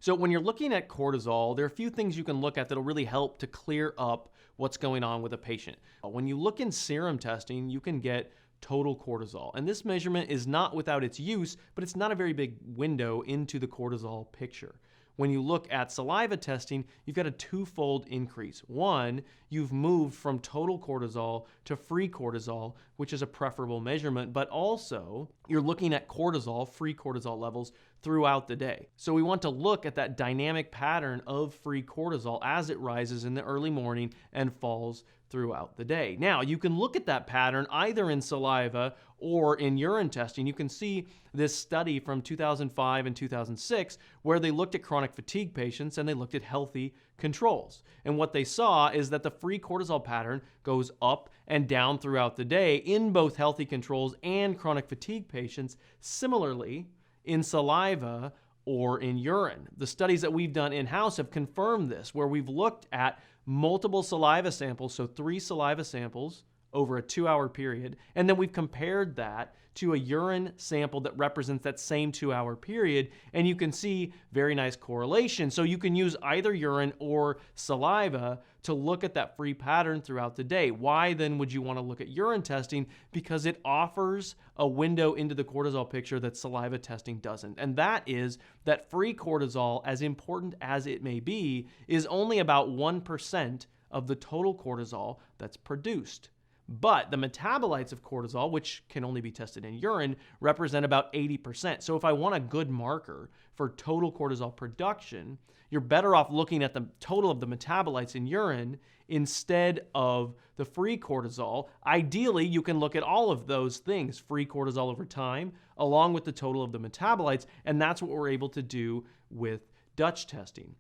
So when you're looking at cortisol, there are a few things you can look at that'll really help to clear up what's going on with a patient. When you look in serum testing, you can get total cortisol. And this measurement is not without its use, but it's not a very big window into the cortisol picture. When you look at saliva testing, you've got a twofold increase. One, you've moved from total cortisol to free cortisol, which is a preferable measurement, but also you're looking at cortisol, free cortisol levels throughout the day. So we want to look at that dynamic pattern of free cortisol as it rises in the early morning and falls throughout the day. Now, you can look at that pattern either in saliva or in urine testing. You can see this study from 2005 and 2006 where they looked at chronic fatigue patients and they looked at healthy controls. And what they saw is that the free cortisol pattern goes up and down throughout the day in both healthy controls and chronic fatigue patients. Similarly, in saliva or in urine. The studies that we've done in-house have confirmed this, where we've looked at multiple saliva samples, so 3 saliva samples over a 2-hour period, and then we've compared that to a urine sample that represents that same 2-hour period, and you can see very nice correlation. So you can use either urine or saliva to look at that free pattern throughout the day. Why then would you want to look at urine testing? Because it offers a window into the cortisol picture that saliva testing doesn't. And that is that free cortisol, as important as it may be, is only about 1% of the total cortisol that's produced. But the metabolites of cortisol, which can only be tested in urine, represent about 80%. So if I want a good marker for total cortisol production, you're better off looking at the total of the metabolites in urine instead of the free cortisol. Ideally, you can look at all of those things, free cortisol over time, along with the total of the metabolites, and that's what we're able to do with Dutch testing.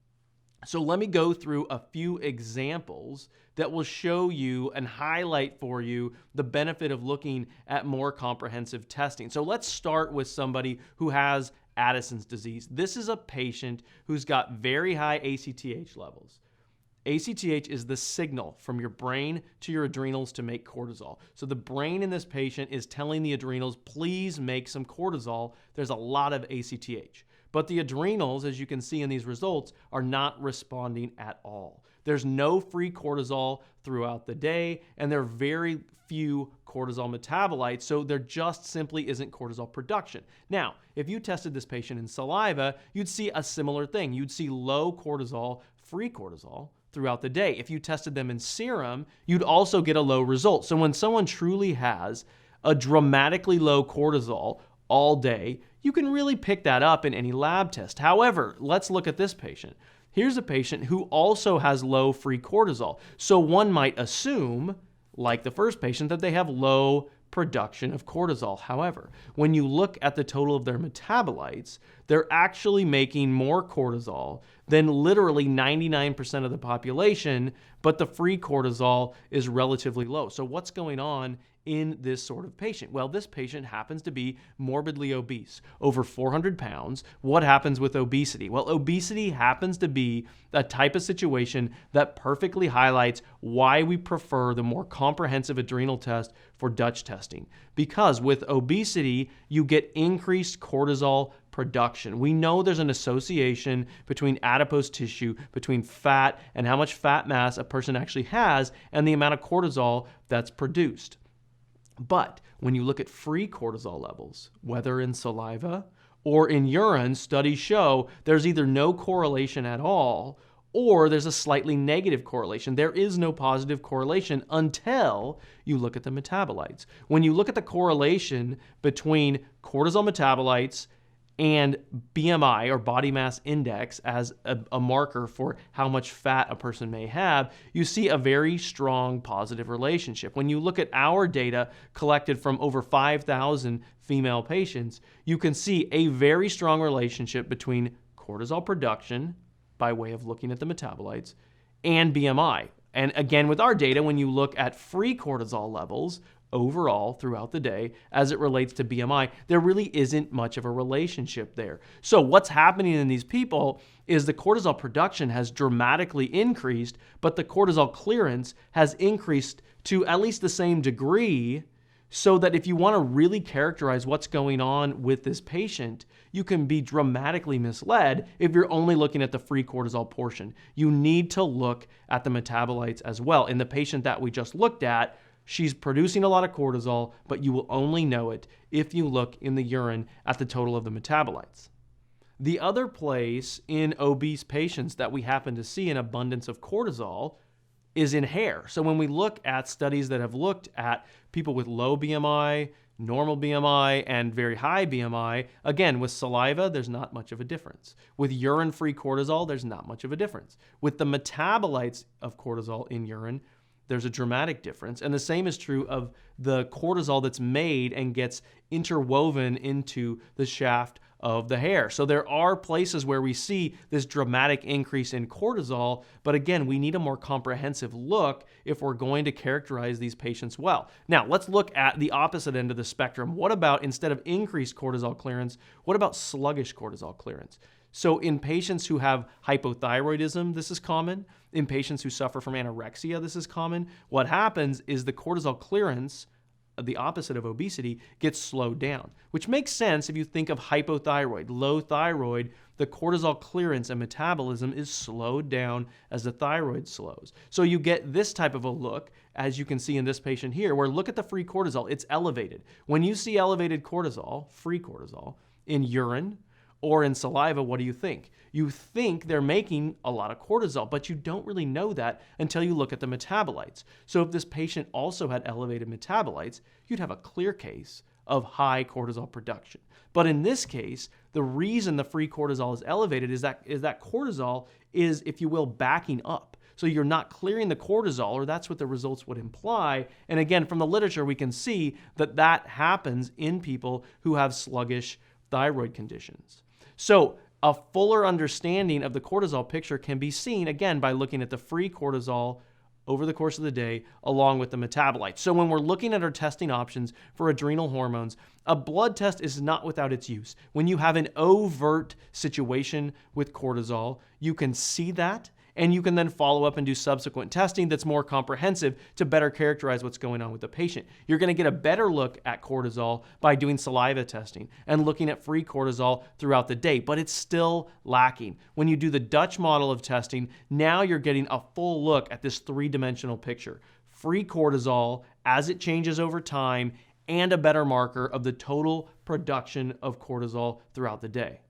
So let me go through a few examples that will show you and highlight for you the benefit of looking at more comprehensive testing. So let's start with somebody who has Addison's disease. This is a patient who's got very high ACTH levels. ACTH is the signal from your brain to your adrenals to make cortisol. So the brain in this patient is telling the adrenals, please make some cortisol. There's a lot of ACTH. But the adrenals, as you can see in these results, are not responding at all. There's no free cortisol throughout the day, and there are very few cortisol metabolites, so there just simply isn't cortisol production. Now, if you tested this patient in saliva, you'd see a similar thing. You'd see low cortisol, free cortisol, throughout the day. If you tested them in serum, you'd also get a low result. So when someone truly has a dramatically low cortisol all day, you can really pick that up in any lab test. However, let's look at this patient. Here's a patient who also has low free cortisol. So one might assume, like the first patient, that they have low production of cortisol. However, when you look at the total of their metabolites, they're actually making more cortisol than literally 99% of the population, but the free cortisol is relatively low. So what's going on in this sort of patient? Well, this patient happens to be morbidly obese, over 400 pounds. What happens with obesity? Well, obesity happens to be a type of situation that perfectly highlights why we prefer the more comprehensive adrenal test for Dutch testing. Because with obesity, you get increased cortisol production. We know there's an association between adipose tissue, between fat and how much fat mass a person actually has, and the amount of cortisol that's produced. But when you look at free cortisol levels, whether in saliva or in urine, studies show there's either no correlation at all or there's a slightly negative correlation. There is no positive correlation until you look at the metabolites. When you look at the correlation between cortisol metabolites and BMI, or body mass index, as a marker for how much fat a person may have, you see a very strong positive relationship. When you look at our data collected from over 5,000 female patients, you can see a very strong relationship between cortisol production, by way of looking at the metabolites, and BMI. And again, with our data, when you look at free cortisol levels overall throughout the day as it relates to BMI, there really isn't much of a relationship there. So what's happening in these people is the cortisol production has dramatically increased, but the cortisol clearance has increased to at least the same degree so that if you want to really characterize what's going on with this patient, you can be dramatically misled if you're only looking at the free cortisol portion. You need to look at the metabolites as well. In the patient that we just looked at, she's producing a lot of cortisol, but you will only know it if you look in the urine at the total of the metabolites. The other place in obese patients that we happen to see an abundance of cortisol is in hair. So when we look at studies that have looked at people with low BMI, normal BMI, and very high BMI, again, with saliva, there's not much of a difference. With urine-free cortisol, there's not much of a difference. With the metabolites of cortisol in urine, there's a dramatic difference. And the same is true of the cortisol that's made and gets interwoven into the shaft of the hair. So there are places where we see this dramatic increase in cortisol, but again, we need a more comprehensive look if we're going to characterize these patients well. Now, let's look at the opposite end of the spectrum. What about, instead of increased cortisol clearance, what about sluggish cortisol clearance? So in patients who have hypothyroidism, this is common. In patients who suffer from anorexia, this is common. What happens is the cortisol clearance, the opposite of obesity, gets slowed down, which makes sense if you think of hypothyroid, low thyroid. The cortisol clearance and metabolism is slowed down as the thyroid slows. So you get this type of a look, as you can see in this patient here, where look at the free cortisol, it's elevated. When you see elevated cortisol, free cortisol, in urine or in saliva, what do you think? You think they're making a lot of cortisol, but you don't really know that until you look at the metabolites. So if this patient also had elevated metabolites, you'd have a clear case of high cortisol production. But in this case, the reason the free cortisol is elevated is that cortisol is, if you will, backing up. So you're not clearing the cortisol, or that's what the results would imply. And again, from the literature, we can see that that happens in people who have sluggish thyroid conditions. So a fuller understanding of the cortisol picture can be seen, again, by looking at the free cortisol over the course of the day, along with the metabolites. So when we're looking at our testing options for adrenal hormones, a blood test is not without its use. When you have an overt situation with cortisol, you can see that, and you can then follow up and do subsequent testing that's more comprehensive to better characterize what's going on with the patient. You're going to get a better look at cortisol by doing saliva testing and looking at free cortisol throughout the day, but it's still lacking. When you do the Dutch model of testing, now you're getting a full look at this three-dimensional picture. Free cortisol as it changes over time, and a better marker of the total production of cortisol throughout the day.